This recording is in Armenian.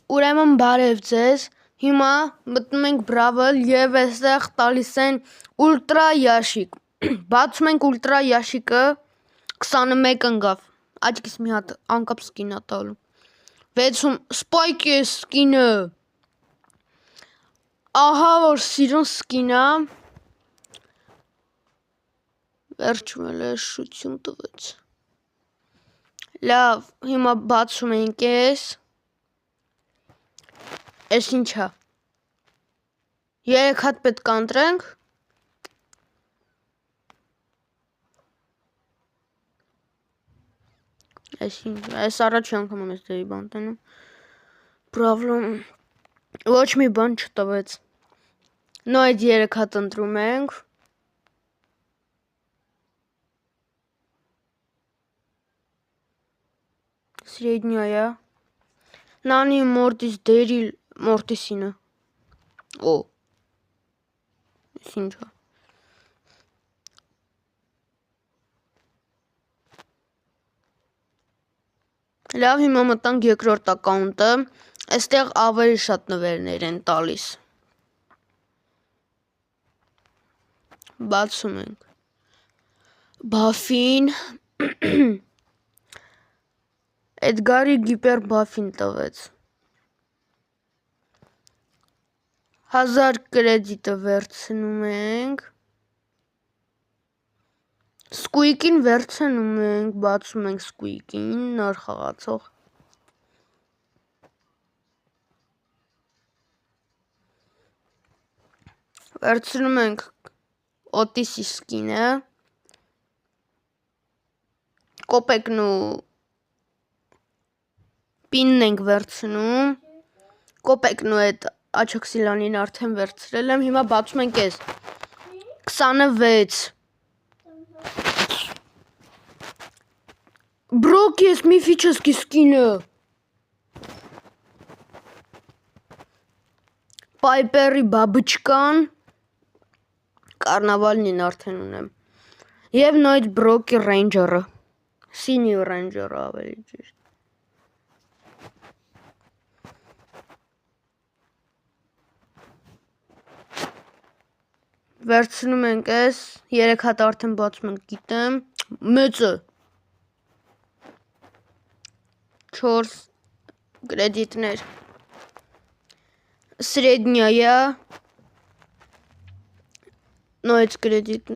Ուրեմն բարև ձեզ, հիմա մտնում ենք Brawl և այստեղ տալիս են ուլտրա յաշիկ, բացում ենք ուլտրա յաշիկը, 21 ընկավ, աչքիս մի հատ անկապ սկին ա տալու, 60 Spike է սկինը, ահա որ սիրուն սկին ա, վերջում էլ է շություն տվեց, լավ, հիմա բացում ենք Էս ինչա, 3 հատ պետք անտրենք, այս առաջի անգամ եմ ես դերի բան տենում, Brawl-ում ոչ մի բան չտվեց, նո այդ 3 հատ ընտրում ենք, Սրեդնյայա, Նանի Մորտիս դերիլ Մորտիսինը, օ, ես ինչա, լավ հիմա մտանք երկրորդ ակաունտը, այստեղ ավելի շատ նվերներ են տալիս, բացում ենք, Բաֆին, Էդգարի գիպեր բաֆին տվեց, 1000 կրեդիտը վերցնում ենք, Սկուիկին վերցնում ենք, բացում ենք Սկուիկին, նոր խաղացող, վերցնում ենք Օտիսի սկինը, կոպեկն ու պինն ենք վերցնում, կոպեկն ու այդ աչոքսիլանին արդեն վերցրել եմ, հիմա բացում ենք ես, 26, Բրոկ ես միֆիչեսկի սկինը, Պայպերի բաբուչկան, կարնավալնին արդեն ունեմ, և նոյդ Բրոկի ռեյնջերը, սինի ռեյնջերը ավելի ճիշտ, վերցնում ենք ես, 3 հատ արդեն բացում ենք գիտեմ, մեծը, 4 կրեդիտներ, Սրեդնյայա, նոյդ կրեդիտ